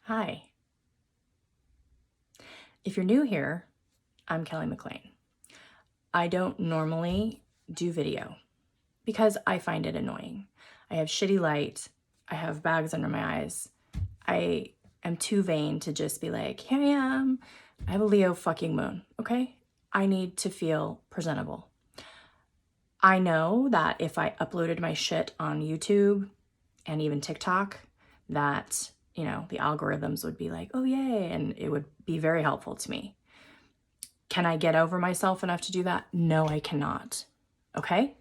Hi. If you're new here, I'm Kelly McLean. I don't normally do video because I find it annoying. I have shitty light. I have bags under my eyes. I am too vain to just be like, here I am. I have a Leo fucking moon, okay? I need to feel presentable. I know that if I uploaded my shit on YouTube and even TikTok, that, the algorithms would be like, oh, yay, and it would be very helpful to me. Can I get over myself enough to do that? No, I cannot. Okay?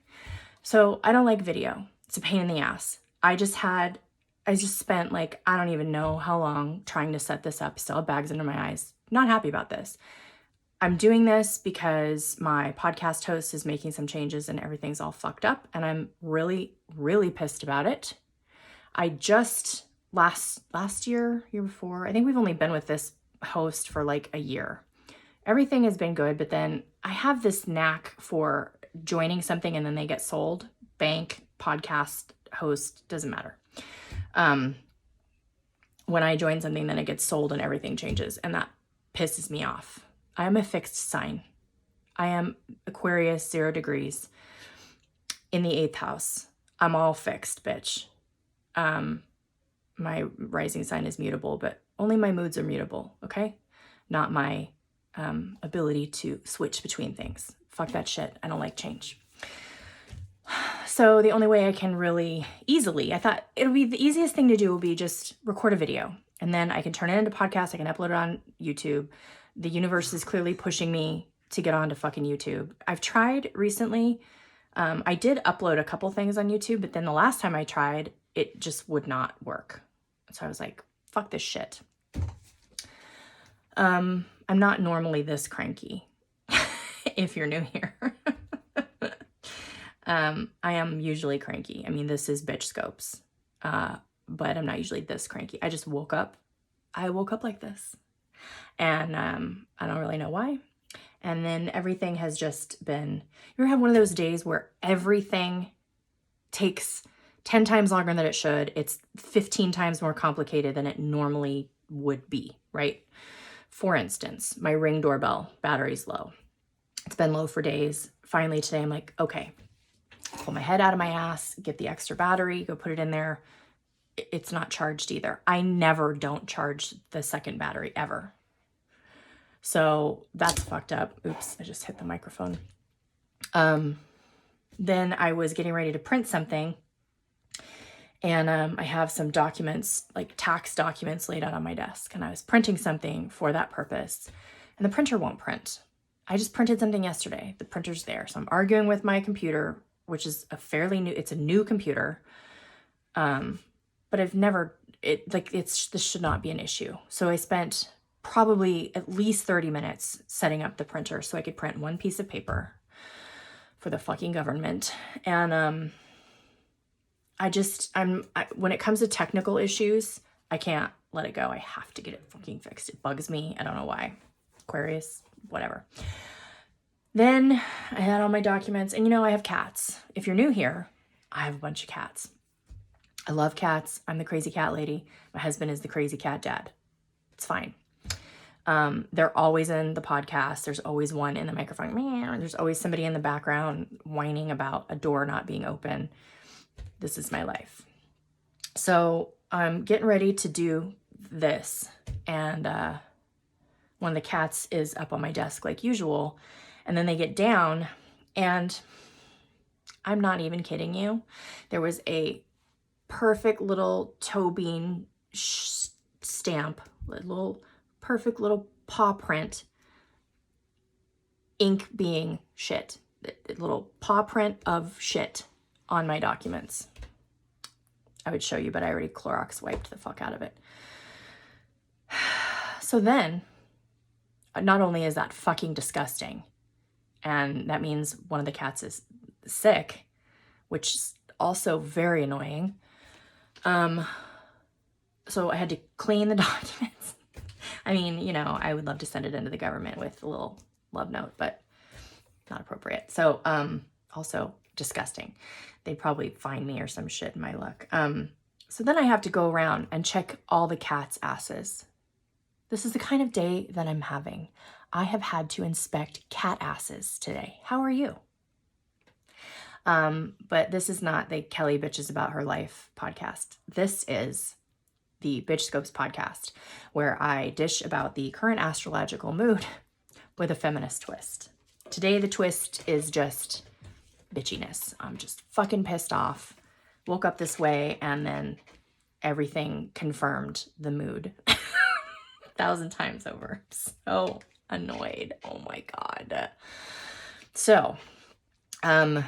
So I don't like video. It's a pain in the ass. I just spent I don't even know how long trying to set this up. Still have bags under my eyes. Not happy about this. I'm doing this because my podcast host is making some changes and everything's all fucked up. And I'm really, really pissed about it. I just last year before, I think we've only been with this host for like a year. Everything has been good, but then I have this knack for joining something and then they get sold. Bank, podcast, host, doesn't matter. When I join something, then it gets sold and everything changes, and that pisses me off. I am a fixed sign. I am Aquarius, 0 degrees, in the 8th house. I'm all fixed, bitch. My rising sign is mutable, but only my moods are mutable, okay? Not my ability to switch between things. Fuck that shit. I don't like change. So the only way I can really easily, I thought it'll be the easiest thing to do will be just record a video, and then I can turn it into podcast. I can upload it on YouTube. The universe is clearly pushing me to get onto fucking YouTube. I've tried recently. I did upload a couple things on YouTube, but then the last time I tried, it just would not work. So I was like, fuck this shit. I'm not normally this cranky, if you're new here. I am usually cranky. I mean, this is bitch scopes, but I'm not usually this cranky. I just woke up. I woke up like this, and I don't really know why. And then everything has just been, you ever have one of those days where everything takes 10 times longer than it should? It's 15 times more complicated than it normally would be, right? For instance, my Ring doorbell battery's low. It's been low for days. Finally today, I'm like, okay, pull my head out of my ass, get the extra battery, go put it in there. It's not charged either. I never don't charge the second battery ever. So that's fucked up. Oops, I just hit the microphone. Then I was getting ready to print something, and I have some documents, like tax documents, laid out on my desk, and I was printing something for that purpose, and the printer won't print. I just printed something yesterday. The printer's there. So I'm arguing with my computer, which is it's a new computer. But I've never, this should not be an issue. So I spent probably at least 30 minutes setting up the printer so I could print one piece of paper for the fucking government. And when it comes to technical issues, I can't let it go. I have to get it fucking fixed. It bugs me. I don't know why. Aquarius, whatever. Then I had all my documents, and I have cats. If you're new here, I have a bunch of cats. I love cats. I'm the crazy cat lady. My husband is the crazy cat dad. It's fine. They're always in the podcast. There's always one in the microphone. There's always somebody in the background whining about a door not being open. This is my life. So I'm getting ready to do this, and one of the cats is up on my desk like usual, and then they get down, and I'm not even kidding you. There was a perfect little toe bean stamp, perfect little paw print, ink being shit, a little paw print of shit on my documents. I would show you, but I already Clorox wiped the fuck out of it. So then, not only is that fucking disgusting, and that means one of the cats is sick, which is also very annoying. So I had to clean the documents. I mean, I would love to send it into the government with a little love note, but not appropriate. So, also disgusting. They'd probably fine me or some shit in my luck. So then I have to go around and check all the cats' asses. This is the kind of day that I'm having. I have had to inspect cat asses today. How are you? But this is not the Kelly Bitches About Her Life podcast. This is the Bitch Scopes podcast, where I dish about the current astrological mood with a feminist twist. Today, the twist is just bitchiness. I'm just fucking pissed off. Woke up this way, and then everything confirmed the mood 1,000 times over. So annoyed. Oh my God. So, I'm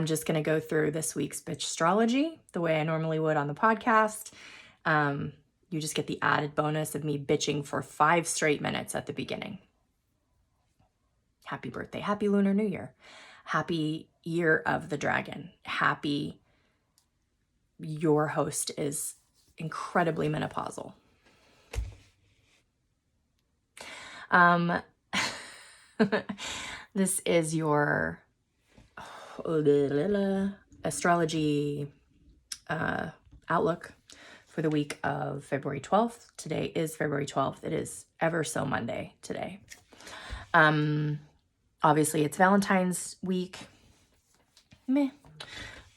just going to go through this week's Bitchstrology the way I normally would on the podcast. You just get the added bonus of me bitching for 5 straight minutes at the beginning. Happy birthday. Happy Lunar New Year. Happy Year of the Dragon. Happy your host is incredibly menopausal. This is your astrology outlook for the week of February 12th. Today is February 12th. It is ever so Monday today. Obviously it's Valentine's week.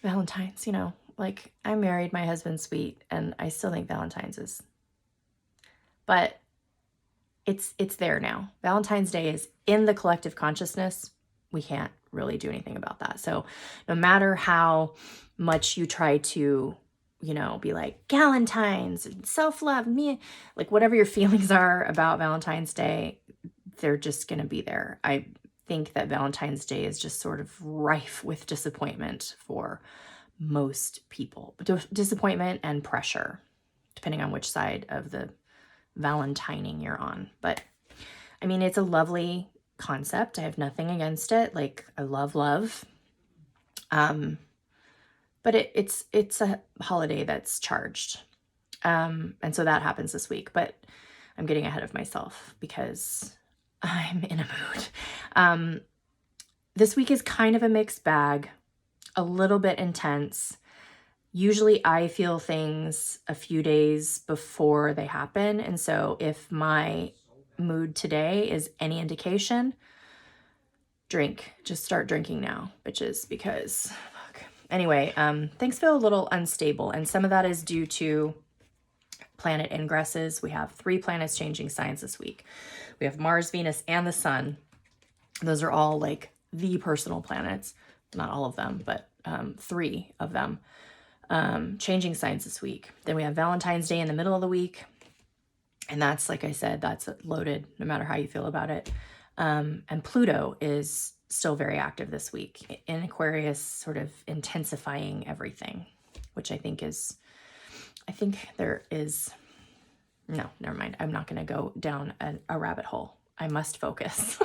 Valentine's, you know, like I'm married, my husband's sweet, and I still think Valentine's is, but it's there now. Valentine's Day is in the collective consciousness. We can't really do anything about that. So no matter how much you try to, you know, be like Galentine's and self-love, me, like whatever your feelings are about Valentine's Day, they're just going to be there. I think that Valentine's Day is just sort of rife with disappointment for most people. Disappointment and pressure, depending on which side of the Valentining you're on. But I mean, it's a lovely concept. I have nothing against it. Like, I love love. But it's a holiday that's charged. And so that happens this week, but I'm getting ahead of myself because I'm in a mood. This week is kind of a mixed bag, a little bit intense. Usually I feel things a few days before they happen. And so if my mood today is any indication, drink. Just start drinking now, bitches, because fuck. Anyway, things feel a little unstable, and some of that is due to planet ingresses. We have 3 planets changing signs this week. We have Mars, Venus, and the Sun. Those are all like the personal planets. Not all of them, but 3 of them changing signs this week. Then we have Valentine's Day in the middle of the week. And that's, like I said, that's loaded no matter how you feel about it. And Pluto is still very active this week in Aquarius, sort of intensifying everything, which I think there is, no, never mind. I'm not going to go down a rabbit hole. I must focus.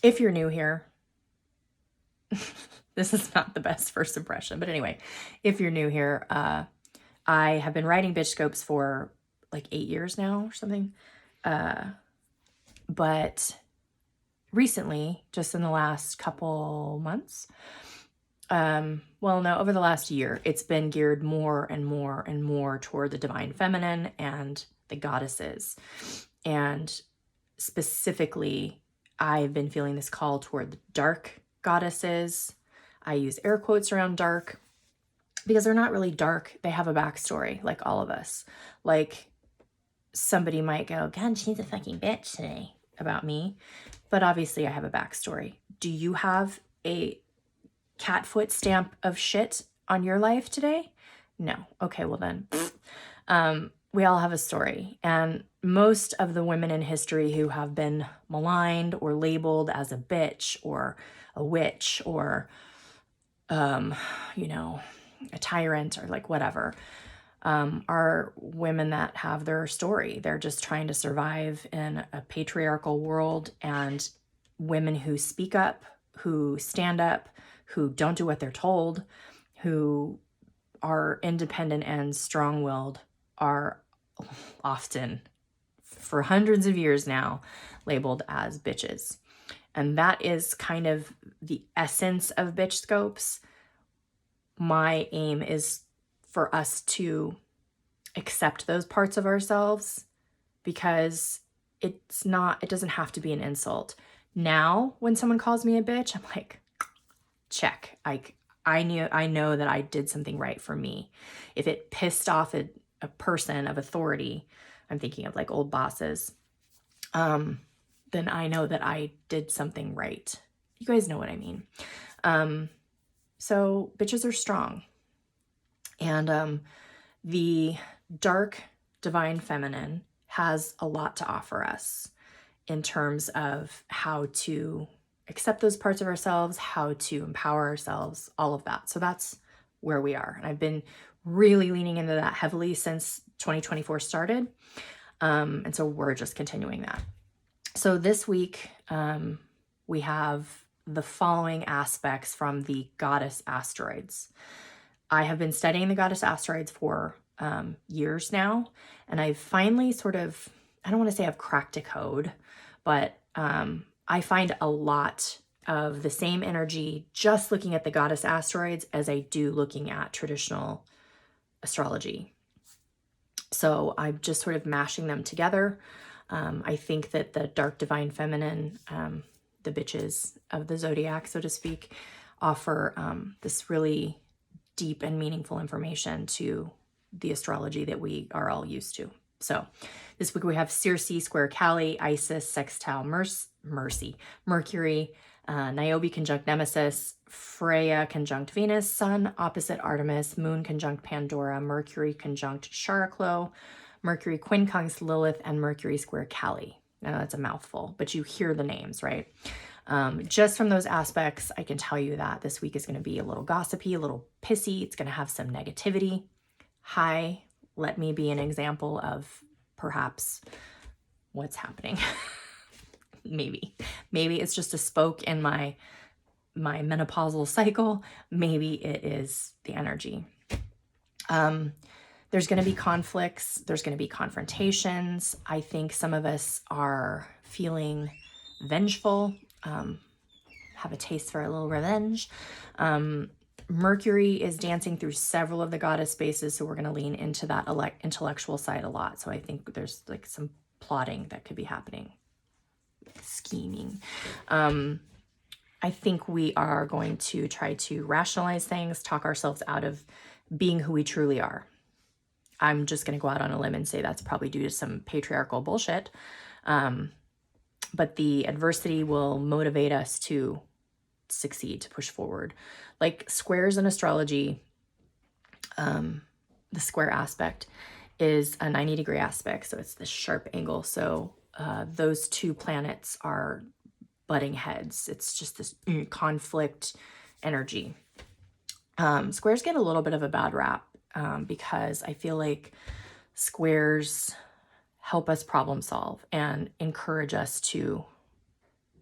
If you're new here, this is not the best first impression, but anyway, if you're new here, I have been writing Bitch Scopes for like 8 years now or something. But recently, just in the last couple months, over the last year, it's been geared more and more and more toward the divine feminine and the goddesses. And specifically, I've been feeling this call toward the dark goddesses. I use air quotes around dark because they're not really dark. They have a backstory, like all of us. Like, somebody might go, God, she's a fucking bitch today about me. But obviously I have a backstory. Do you have a cat foot stamp of shit on your life today? No. Okay, well then. We all have a story. And most of the women in history who have been maligned or labeled as a bitch or a witch or, a tyrant or like whatever, are women that have their story. They're just trying to survive in a patriarchal world, and women who speak up, who stand up, who don't do what they're told, who are independent and strong-willed are often, for hundreds of years now, labeled as bitches. And that is kind of the essence of Bitch Scopes. my aim is for us to accept those parts of ourselves, because it doesn't have to be an insult. Now, when someone calls me a bitch, I'm like, check. I know that I did something right for me. If it pissed off a person of authority, I'm thinking of like old bosses, then I know that I did something right. You guys know what I mean. So bitches are strong. And the dark divine feminine has a lot to offer us in terms of how to accept those parts of ourselves, how to empower ourselves, all of that. So that's where we are. And I've been really leaning into that heavily since 2024 started. And so we're just continuing that. So this week, we have the following aspects from the goddess asteroids. I have been studying the goddess asteroids for years now, and I've finally sort of, I don't want to say I've cracked a code, but I find a lot of the same energy just looking at the goddess asteroids as I do looking at traditional astrology. So I'm just sort of mashing them together. I think that the dark divine feminine, the bitches of the zodiac, so to speak, offer this really deep and meaningful information to the astrology that we are all used to. So this week we have Circe square Kali, Isis sextile Mercury, Niobe conjunct Nemesis, Freya conjunct Venus, Sun opposite Artemis, Moon conjunct Pandora, Mercury conjunct Chariklo, Mercury quincunx Lilith, and Mercury square Kali. I know that's a mouthful, but you hear the names, right? Just from those aspects, I can tell you that this week is going to be a little gossipy, a little pissy. It's going to have some negativity. Hi, let me be an example of perhaps what's happening. Maybe it's just a spoke in my menopausal cycle. Maybe it is the energy. There's going to be conflicts. There's going to be confrontations. I think some of us are feeling vengeful, have a taste for a little revenge. Mercury is dancing through several of the goddess spaces, so we're going to lean into that intellectual side a lot. So I think there's like some plotting that could be happening, scheming. I think we are going to try to rationalize things, talk ourselves out of being who we truly are. I'm just going to go out on a limb and say that's probably due to some patriarchal bullshit. But the adversity will motivate us to succeed, to push forward. Like squares in astrology, the square aspect is a 90-degree aspect. So it's this sharp angle. So those two planets are butting heads. It's just this conflict energy. Squares get a little bit of a bad rap because I feel like squares help us problem solve and encourage us to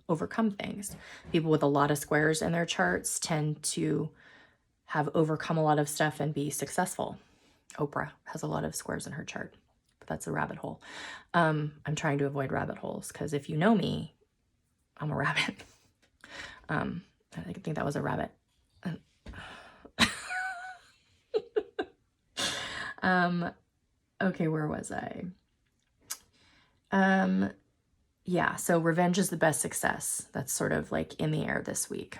overcome things. People with a lot of squares in their charts tend to have overcome a lot of stuff and be successful. Oprah has a lot of squares in her chart, but that's a rabbit hole. I'm trying to avoid rabbit holes because if you know me, I'm a rabbit. I think that was a rabbit. Okay, where was I? Yeah, so revenge is the best success. That's sort of like in the air this week.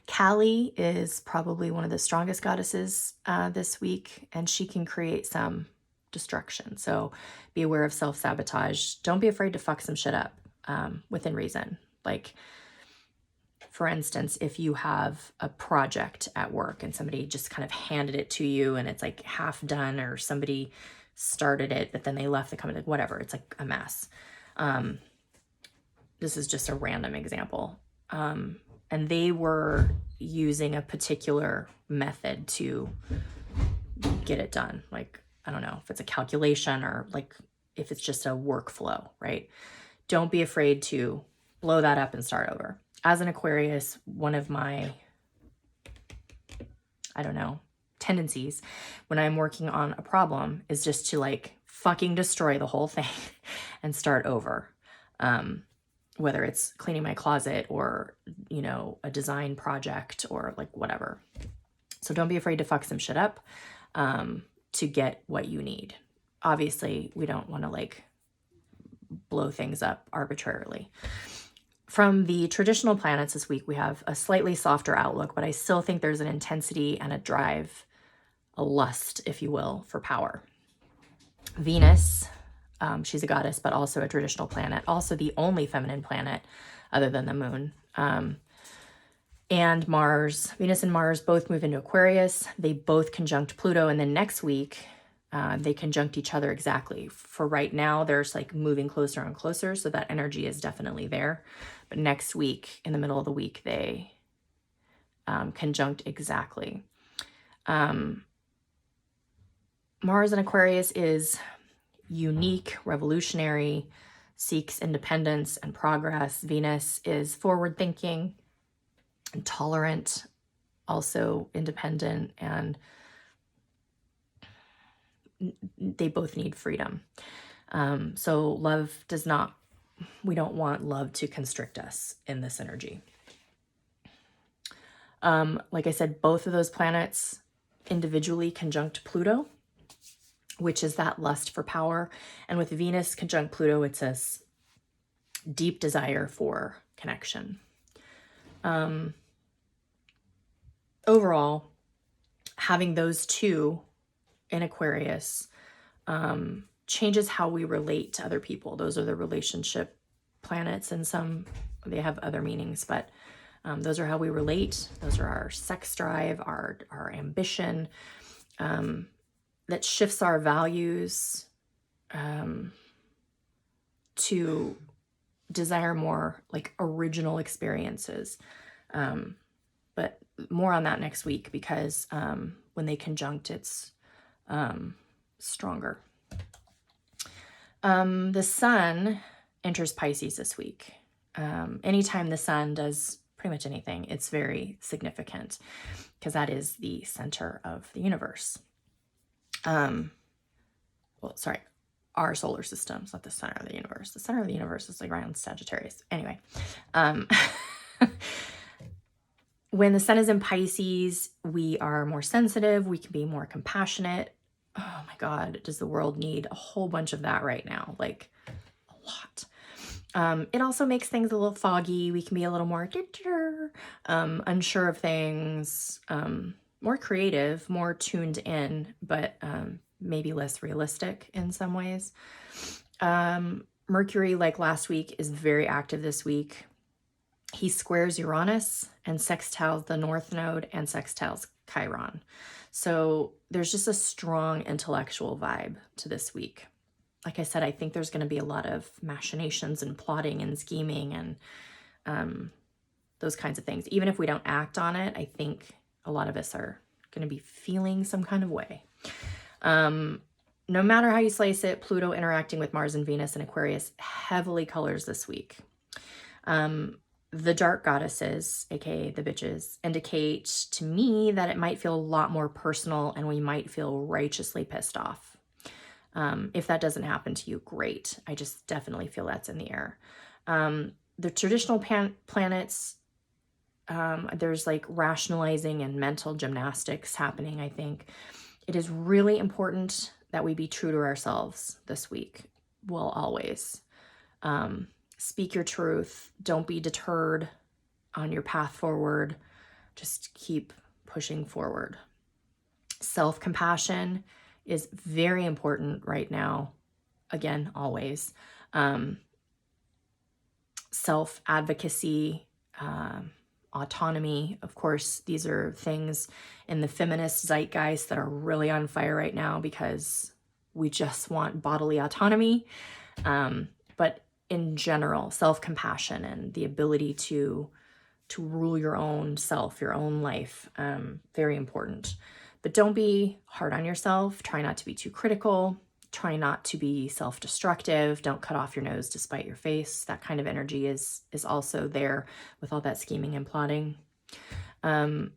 Kali is probably one of the strongest goddesses this week, and she can create some destruction. So be aware of self-sabotage. Don't be afraid to fuck some shit up within reason. Like, for instance, if you have a project at work and somebody just kind of handed it to you and it's like half done, or somebody started it, but then they left the company, whatever, it's like a mess. This is just a random example. And they were using a particular method to get it done. Like, I don't know if it's a calculation or like if it's just a workflow, right? Don't be afraid to blow that up and start over. As an Aquarius, one of my, I don't know, tendencies when I'm working on a problem is just to like fucking destroy the whole thing and start over. Whether it's cleaning my closet or, you know, a design project or like whatever. So don't be afraid to fuck some shit up to get what you need. Obviously, we don't want to like blow things up arbitrarily. From the traditional planets this week, we have a slightly softer outlook, but I still think there's an intensity and a drive, a lust, if you will, for power. Venus, she's a goddess, but also a traditional planet, also the only feminine planet other than the moon. And Mars, Venus and Mars both move into Aquarius. They both conjunct Pluto. And then next week, they conjunct each other exactly. For right now, they're like moving closer and closer. So that energy is definitely there. But next week, in the middle of the week, they conjunct exactly. Mars in Aquarius is unique, revolutionary, seeks independence and progress. Venus is forward-thinking and tolerant, also independent, and they both need freedom. So love does not, we don't want love to constrict us in this energy. Like I said, both of those planets individually conjunct Pluto, which is that lust for power. And with Venus conjunct Pluto, it's a deep desire for connection. Overall, having those two in Aquarius changes how we relate to other people. Those are the relationship planets, and some, they have other meanings, but those are how we relate. Those are our sex drive, our ambition, that shifts our values to desire more like original experiences. But more on that next week, because when they conjunct, it's stronger. The sun enters Pisces this week. Anytime the sun does pretty much anything, it's very significant because that is the center of the universe. Well, sorry, our solar system is not the center of the universe. The center of the universe is like around Sagittarius. Anyway, when the sun is in Pisces, we are more sensitive. We can be more compassionate. Oh my God, does the world need a whole bunch of that right now? Like a lot. It also makes things a little foggy. We can be a little more unsure of things, more creative, more tuned in, but maybe less realistic in some ways. Mercury, like last week, is very active this week. He squares Uranus and sextiles the North Node and sextiles Chiron. So there's just a strong intellectual vibe to this week. Like I said, I think there's going to be a lot of machinations and plotting and scheming and those kinds of things. Even if we don't act on it, I think a lot of us are going to be feeling some kind of way. No matter how you slice it, Pluto interacting with Mars and Venus and Aquarius heavily colors this week. The dark goddesses, aka the bitches, indicate to me that it might feel a lot more personal and we might feel righteously pissed off. If that doesn't happen to you, great. I just definitely feel that's in the air. The traditional planets, there's like rationalizing and mental gymnastics happening, I think. It is really important that we be true to ourselves this week. Well, always. Speak your truth. Don't be deterred on your path forward. Just keep pushing forward. Self-compassion is very important right now. Again, always. Self-advocacy, autonomy. Of course, these are things in the feminist zeitgeist that are really on fire right now because we just want bodily autonomy. But in general, self-compassion and the ability to rule your own self, your own life, very important. But don't be hard on yourself. Try not to be too critical. Try not to be self-destructive. Don't cut off your nose to spite your face. That kind of energy is also there with all that scheming and plotting. And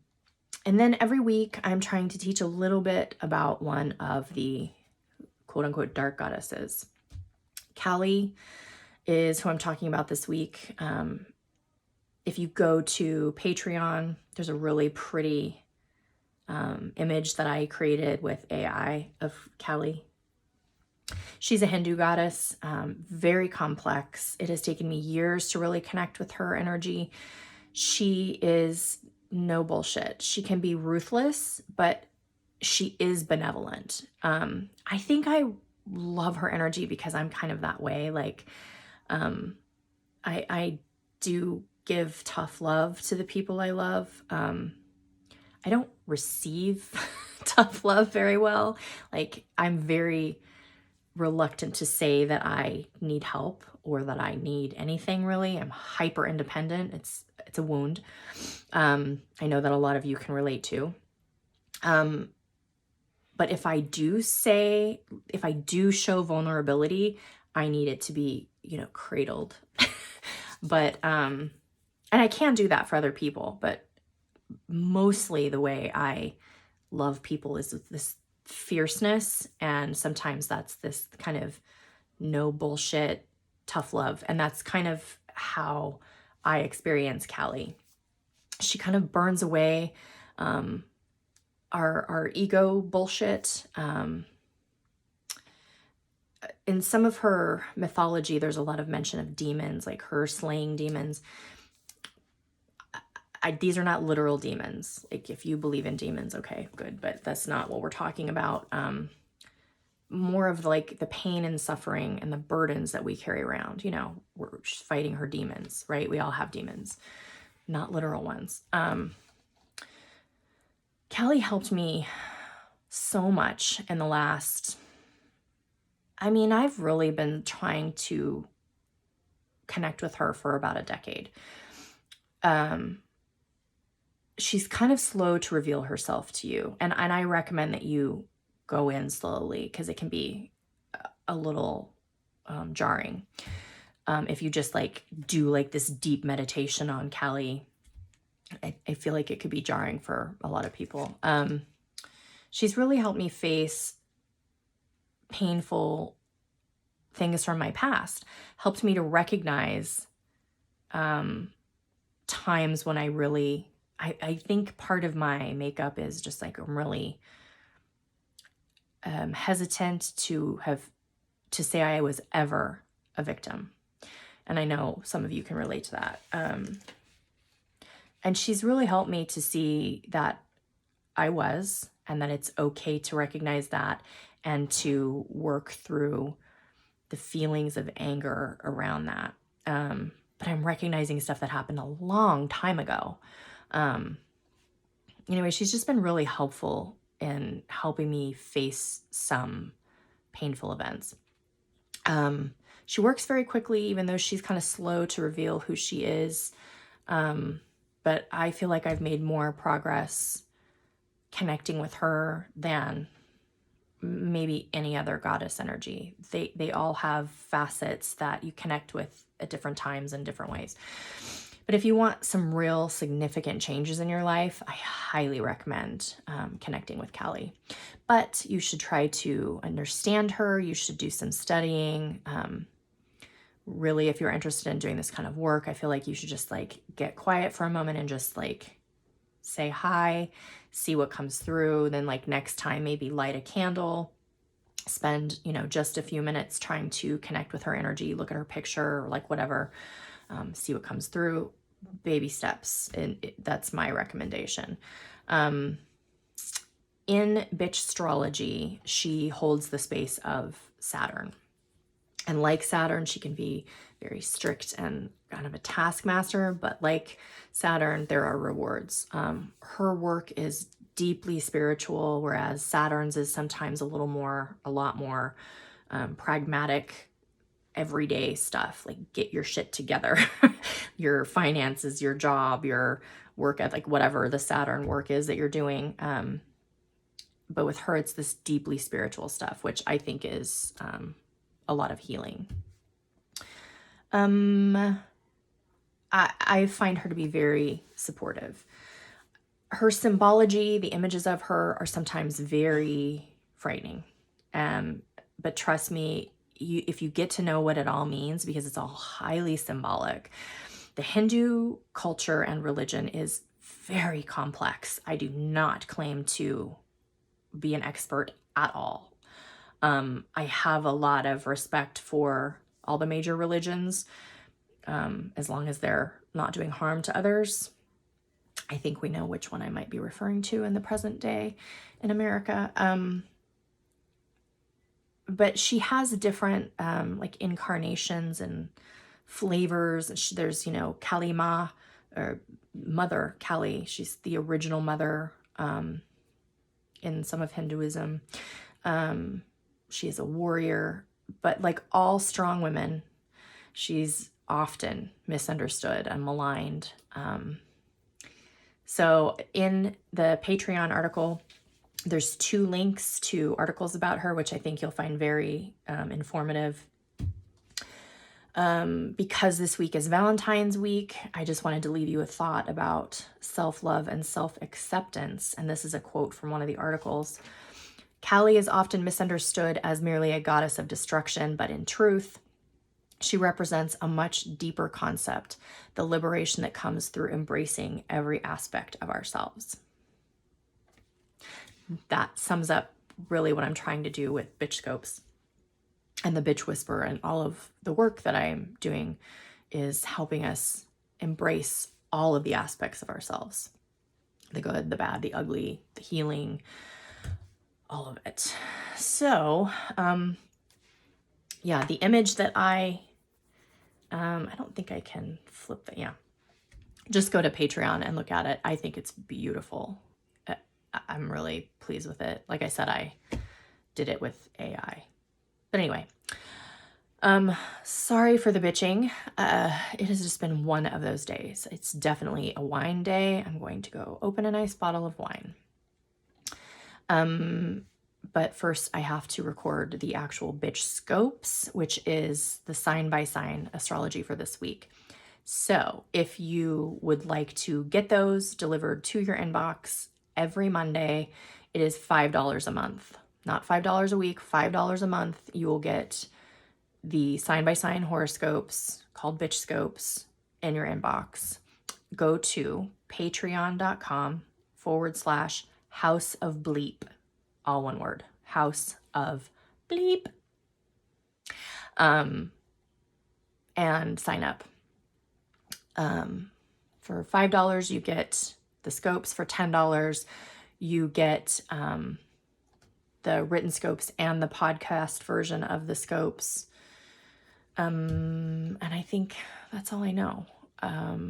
then every week I'm trying to teach a little bit about one of the quote-unquote dark goddesses. Kali is who I'm talking about this week. If you go to Patreon, there's a really pretty image that I created with AI of Kali. She's a Hindu goddess, very complex. It has taken me years to really connect with her energy. She is no bullshit. She can be ruthless, but she is benevolent. I think I love her energy because I'm kind of that way. Like, I do give tough love to the people I love. I don't receive tough love very well. Like, I'm very reluctant to say that I need help or that I need anything really. I'm hyper independent. It's a wound. I know that a lot of you can relate to. But if I do show vulnerability, I need it to be, cradled. But, and I can do that for other people, but mostly the way I love people is with this fierceness. And sometimes that's this kind of no bullshit, tough love. And that's kind of how I experience Kali. She kind of burns away our ego bullshit. In some of her mythology, there's a lot of mention of demons, like her slaying demons. These are not literal demons. Like, if you believe in demons, okay, good, but that's not what we're talking about. More of like the pain and suffering and the burdens that we carry around. We're fighting her demons, right? We all have demons, not literal ones. Kali helped me so much in the last, I've really been trying to connect with her for about a decade. She's kind of slow to reveal herself to you. And I recommend that you go in slowly because it can be a little jarring. If you just do this deep meditation on Kali, I feel like it could be jarring for a lot of people. She's really helped me face painful things from my past, helped me to recognize times when I think part of my makeup is just I'm really hesitant to say I was ever a victim. And I know some of you can relate to that. And she's really helped me to see that I was, and that it's okay to recognize that and to work through the feelings of anger around that. But I'm recognizing stuff that happened a long time ago. Anyway, she's just been really helpful in helping me face some painful events. She works very quickly, even though she's kind of slow to reveal who she is. But I feel like I've made more progress connecting with her than maybe any other goddess energy. They all have facets that you connect with at different times in different ways. But if you want some real significant changes in your life, I highly recommend connecting with Kali. But you should try to understand her. You should do some studying. Really, if you're interested in doing this kind of work, I feel like you should just get quiet for a moment and just say hi, see what comes through. Then next time, maybe light a candle, spend, just a few minutes trying to connect with her energy, look at her picture or whatever. See what comes through, baby steps. And that's my recommendation. In Bitchstrology, she holds the space of Saturn. And like Saturn, she can be very strict and kind of a taskmaster, but like Saturn, there are rewards. Her work is deeply spiritual, whereas Saturn's is sometimes a lot more pragmatic, everyday stuff, get your shit together, your finances, your job, your work ethic, whatever the Saturn work is that you're doing. But with her, it's this deeply spiritual stuff, which I think is a lot of healing. I find her to be very supportive. Her symbology, the images of her are sometimes very frightening. But trust me, if you get to know what it all means, because it's all highly symbolic, the Hindu culture and religion is very complex. I do not claim to be an expert at all. I have a lot of respect for all the major religions, as long as they're not doing harm to others. I think we know which one I might be referring to in the present day in America. But she has different like incarnations and flavors. There's, Kali Ma, or Mother Kali. She's the original mother in some of Hinduism. She is a warrior, but like all strong women, she's often misunderstood and maligned. So in the Patreon article, there's 2 links to articles about her, which I think you'll find very informative. Because this week is Valentine's week, I just wanted to leave you a thought about self-love and self-acceptance. And this is a quote from one of the articles. Kali is often misunderstood as merely a goddess of destruction, but in truth, she represents a much deeper concept, the liberation that comes through embracing every aspect of ourselves. That sums up really what I'm trying to do with Bitch Scopes and the Bitch Whisperer, and all of the work that I'm doing is helping us embrace all of the aspects of ourselves. The good, the bad, the ugly, the healing, all of it. So, yeah, the image that I don't think I can flip that. Yeah. Just go to Patreon and look at it. I think it's beautiful. I'm really pleased with it. Like I said, I did it with AI. But anyway, sorry for the bitching. It has just been one of those days. It's definitely a wine day. I'm going to go open a nice bottle of wine. But first I have to record the actual Bitch Scopes, which is the sign by sign astrology for this week. So if you would like to get those delivered to your inbox every Monday, it is $5 a month, not $5 a week, $5 a month. You will get the sign by sign horoscopes called Bitch Scopes in your inbox. Go to patreon.com/House of Bleep. All one word, House of Bleep. And sign up. For $5, you get the scopes. For $10, you get the written scopes and the podcast version of the scopes. And I think that's all I know.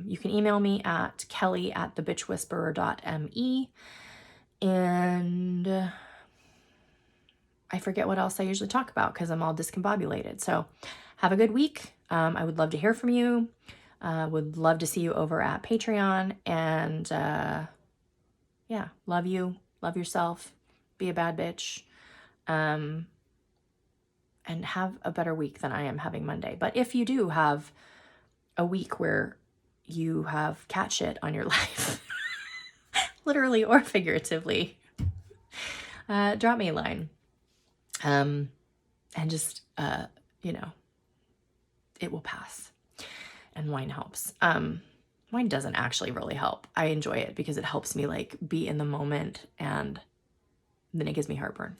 You can email me at kelly@thebitchwhisperer.me. And I forget what else I usually talk about because I'm all discombobulated. So have a good week. I would love to hear from you. Would love to see you over at Patreon. And yeah, love you. Love yourself. Be a bad bitch. And have a better week than I am having Monday. But if you do have a week where you have cat shit on your life, literally or figuratively, drop me a line. And just, it will pass. And wine helps. Wine doesn't actually really help. I enjoy it because it helps me like be in the moment, and then it gives me heartburn.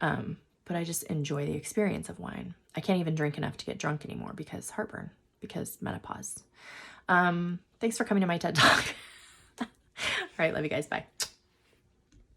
But I just enjoy the experience of wine. I can't even drink enough to get drunk anymore because heartburn, because menopause. Thanks for coming to my TED Talk. All right, love you guys. Bye.